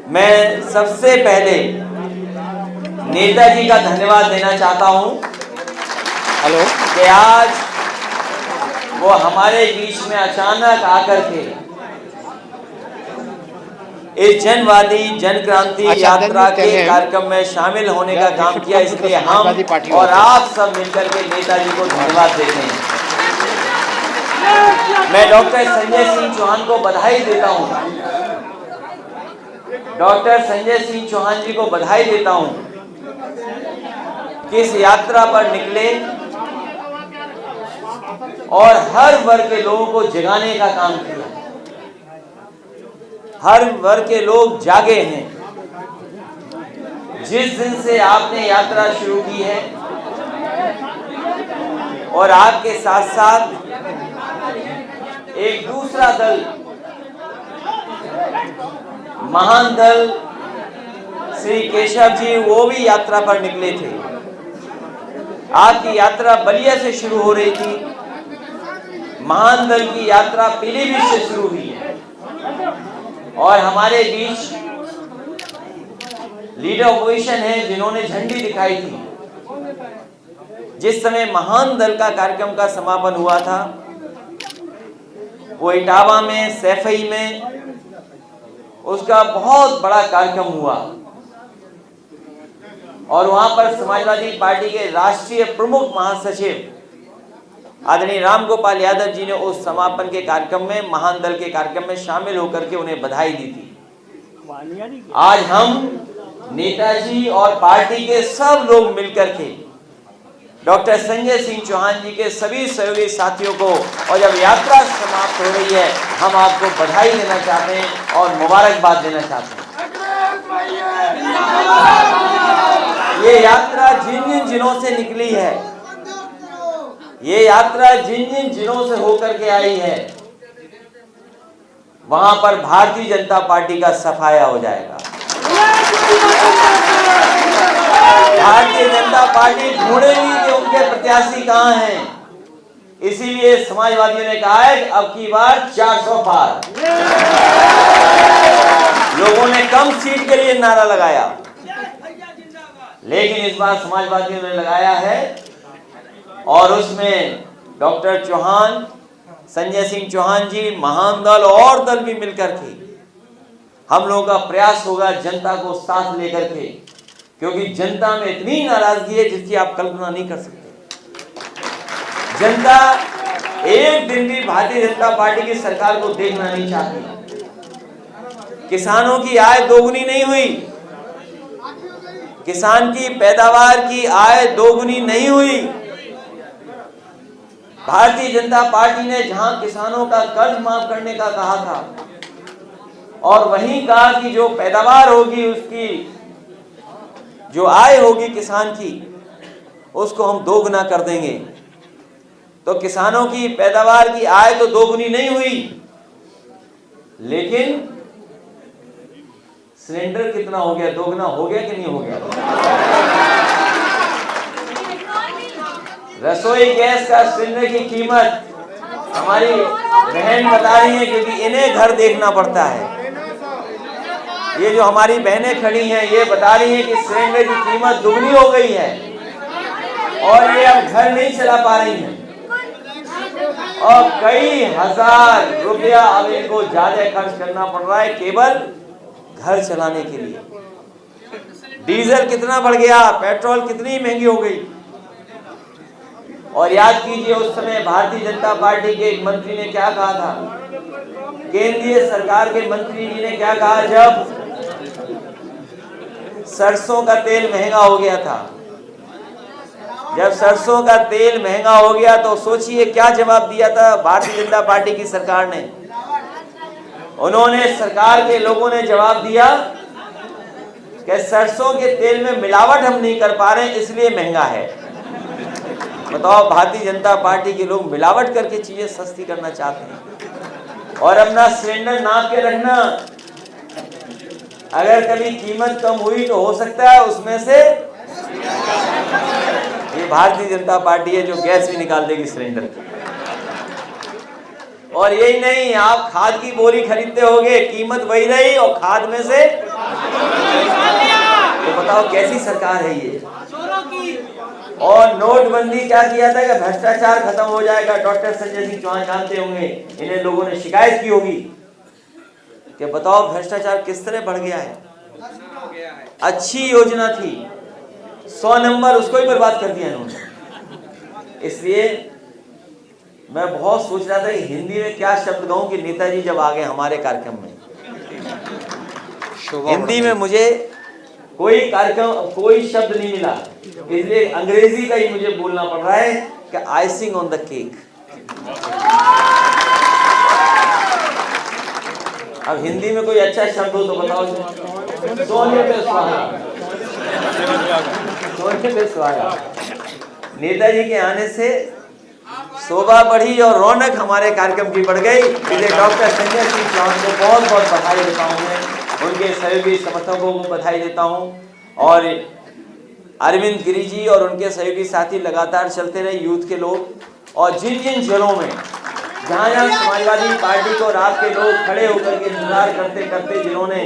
मैं सबसे पहले नेताजी का धन्यवाद देना चाहता हूं कि आज वो हमारे बीच में अचानक आकर के इस जनवादी जन क्रांति यात्रा के कार्यक्रम में शामिल होने का काम किया। इसलिए हम और आप सब मिलकर के नेताजी को धन्यवाद देते हैं। मैं डॉक्टर संजय सिंह चौहान को बधाई देता हूं, डॉक्टर संजय सिंह चौहान जी को बधाई देता हूं कि इस यात्रा पर निकले और हर वर्ग के लोगों को जगाने का काम किया। हर वर्ग के लोग जागे हैं। जिस दिन से आपने यात्रा शुरू की है और आपके साथ साथ एक दूसरा दल, महान दल श्री केशव जी, वो भी यात्रा पर निकले थे। आपकी यात्रा बलिया से शुरू हो रही थी, महान दल की यात्रा पीलीभीत से शुरू हुई है और हमारे बीच लीडर ऑपोजिशन है जिन्होंने झंडी दिखाई थी। जिस समय महान दल का कार्यक्रम का समापन हुआ था वो इटावा में, सैफई में उसका बहुत बड़ा कार्यक्रम हुआ और वहां पर समाजवादी पार्टी के राष्ट्रीय प्रमुख महासचिव आदरणीय राम गोपाल यादव जी ने उस समापन के कार्यक्रम में, महान दल के कार्यक्रम में शामिल होकर के उन्हें बधाई दी थी। आज हम नेताजी और पार्टी के सब लोग मिलकर के डॉक्टर संजय सिंह चौहान जी के सभी सहयोगी साथियों को, और जब यात्रा समाप्त हो रही है, हम आपको बधाई देना चाहते हैं और मुबारकबाद देना चाहते हैं। ये यात्रा जिन जिन जिलों से निकली है, ये यात्रा जिन जिन जिलों से होकर के आई है, वहां पर भारतीय जनता पार्टी का सफाया हो जाएगा। भारतीय जनता पार्टी ढूंढेगी कि उनके प्रत्याशी कहां हैं। इसीलिए समाजवादियों ने कहा है अब की बार 400 पार। लोगों ने कम सीट के लिए नारा लगाया, लेकिन इस बार समाजवादियों ने लगाया है और उसमें डॉक्टर चौहान, संजय सिंह चौहान जी, महान दल और दल भी मिलकर के हम लोगों का प्रयास होगा जनता को साथ लेकर के, क्योंकि जनता में इतनी नाराजगी है जिसकी आप कल्पना नहीं कर सकते। जनता एक दिन भी भारतीय जनता पार्टी की सरकार को देखना नहीं चाहती। किसानों की आय दोगुनी नहीं हुई, किसान की पैदावार की आय दोगुनी नहीं हुई। भारतीय जनता पार्टी ने जहां किसानों का कर्ज माफ करने का कहा था और वहीं कहा कि जो पैदावार होगी, उसकी जो आय होगी किसान की, उसको हम दोगुना कर देंगे। तो किसानों की पैदावार की आय तो दोगुनी नहीं हुई, लेकिन सिलेंडर कितना हो गया, दोगुना हो गया कि नहीं हो गया। रसोई गैस का सिलेंडर की कीमत हमारी बहन बता रही है, क्योंकि इन्हें घर देखना पड़ता है। ये जो हमारी बहनें खड़ी हैं ये बता रही हैं कि सिलेंडर की कीमत दुगनी हो गई है और ये अब घर नहीं चला पा रही हैं और कई हजार रुपया अब इनको ज्यादा खर्च करना पड़ रहा है केवल घर चलाने के लिए। डीजल कितना बढ़ गया, पेट्रोल कितनी महंगी हो गई। और याद कीजिए उस समय भारतीय जनता पार्टी के एक मंत्री ने क्या कहा था, केंद्रीय सरकार के मंत्री जी ने क्या कहा जब सरसों का तेल महंगा हो गया था। जब सरसों का तेल महंगा हो गया तो सोचिए क्या जवाब दिया था भारतीय जनता पार्टी की सरकार ने। उन्होंने, सरकार के लोगों ने जवाब दिया कि सरसों के तेल में मिलावट हम नहीं कर पा रहे इसलिए महंगा है। बताओ, भारतीय जनता पार्टी के लोग मिलावट करके चीजें सस्ती करना चाहते हैं। और अपना सिलेंडर नाप के रखना, अगर कभी कीमत कम हुई तो हो सकता है उसमें से ये भारतीय जनता पार्टी है जो गैस भी निकाल देगी सिलेंडर की। और यही नहीं, आप खाद की बोरी खरीदते होगे, कीमत वही रही और खाद में से तो बताओ कैसी सरकार है ये। और नोटबंदी क्या किया था कि भ्रष्टाचार खत्म हो जाएगा। डॉक्टर संजय सिंह चौहान जानते होंगे, इन्हें लोगों ने शिकायत की होगी कि बताओ भ्रष्टाचार किस तरह बढ़ गया है। अच्छी योजना थी, 100 नंबर, उसको ही बर्बाद कर दिया इन्होंने। इसलिए मैं बहुत सोच रहा था कि हिंदी में क्या शब्द कहूं कि नेताजी जब आ गए हमारे कार्यक्रम में। हिंदी में मुझे कोई कार्यक्रम, कोई शब्द नहीं मिला, इसलिए अंग्रेजी का ही मुझे बोलना पड़ रहा है कि आइसिंग ऑन द केक। अब हिंदी में कोई अच्छा शब्द हो तो बताओ। सोने पे सुहागा, सोने पे सुहागा। नेताजी के आने से शोभा बढ़ी और रौनक हमारे कार्यक्रम की बढ़ गई। इसलिए डॉक्टर संजय सिंह चौहान को बहुत बहुत बधाई देता हूँ मैं, उनके सहयोगी समर्थकों को बधाई देता हूँ। और अरविंद गिरी जी और उनके सहयोगी साथी लगातार चलते रहे, यूथ के लोग। और जिन जिन जिलों में जहाँ जहाँ समाजवादी पार्टी को रात के लोग खड़े होकर के इंतजार करते करते जिन्होंने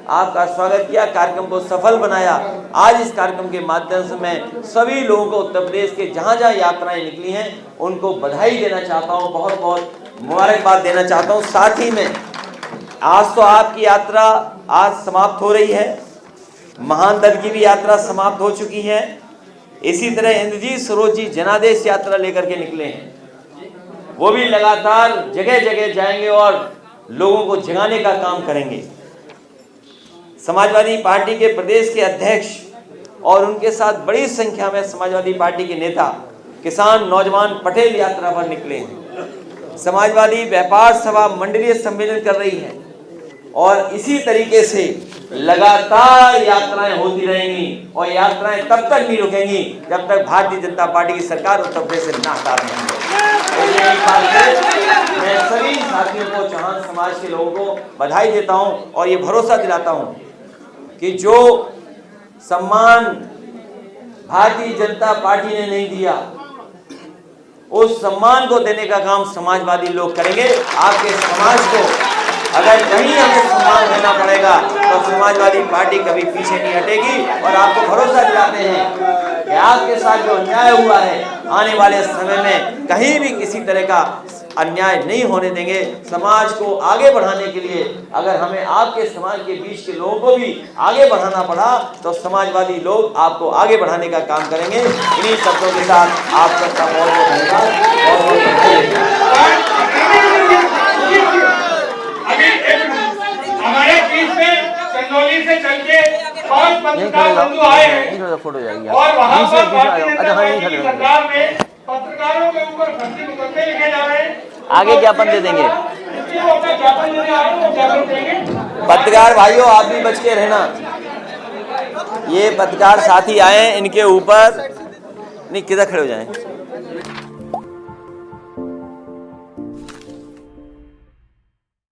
आपका स्वागत किया, कार्यक्रम को सफल बनाया, आज इस कार्यक्रम के माध्यम से मैं सभी लोगों को उत्तर प्रदेश के जहाँ जहाँ यात्राएं निकली हैं उनको बधाई देना चाहता हूँ, बहुत बहुत मुबारकबाद देना चाहता हूँ। साथ ही में आज तो आपकी यात्रा आज समाप्त हो रही है, महान दल की भी यात्रा समाप्त हो चुकी है। इसी तरह इंद्रजीत सरोज जी जनादेश यात्रा लेकर के निकले हैं, वो भी लगातार जगह जगह जाएंगे और लोगों को जगाने का काम करेंगे। समाजवादी पार्टी के प्रदेश के अध्यक्ष और उनके साथ बड़ी संख्या में समाजवादी पार्टी के नेता, किसान, नौजवान पटेल यात्रा पर निकले हैं। समाजवादी व्यापार सभा मंडलीय सम्मेलन कर रही है और इसी तरीके से लगातार यात्राएं होती रहेंगी और यात्राएं तब तक नहीं रुकेंगी जब तक भारतीय जनता पार्टी की सरकार उत्तर प्रदेश से ना हटा रही है। मैं सभी साथियों को, चौहान समाज के लोगों को बधाई देता हूं और ये भरोसा दिलाता हूं कि जो सम्मान भारतीय जनता पार्टी ने नहीं दिया, उस सम्मान को देने का काम समाजवादी लोग करेंगे। आपके समाज को अगर कहीं हमें सम्मान देना पड़ेगा तो समाजवादी पार्टी कभी पीछे नहीं हटेगी। और आपको भरोसा दिलाते हैं कि आपके साथ जो अन्याय हुआ है, आने वाले समय में कहीं भी किसी तरह का अन्याय नहीं होने देंगे। समाज को आगे बढ़ाने के लिए अगर हमें आपके समाज के बीच के लोगों को भी आगे बढ़ाना पड़ा तो समाजवादी लोग आपको आगे बढ़ाने का काम करेंगे। इन्हीं शब्दों के साथ आप सबका बहुत बहुत धन्यवाद। हमारे बीच में चंदौली से चल के 5 पत्रकार बंधु आए हैं फोटो जाएगी और वहाँ पर भारतीय जनता पार्टी की सरकार ने पत्रकारों के ऊपर भर्ती मुकदमे लिखे जा रहे हैं। आगे ज्ञापन दे देंगे। पत्रकार भाइयों, आप भी बच के रहना। ये पत्रकार साथी आए, इनके ऊपर नहीं, किधर खड़े हो जाएं।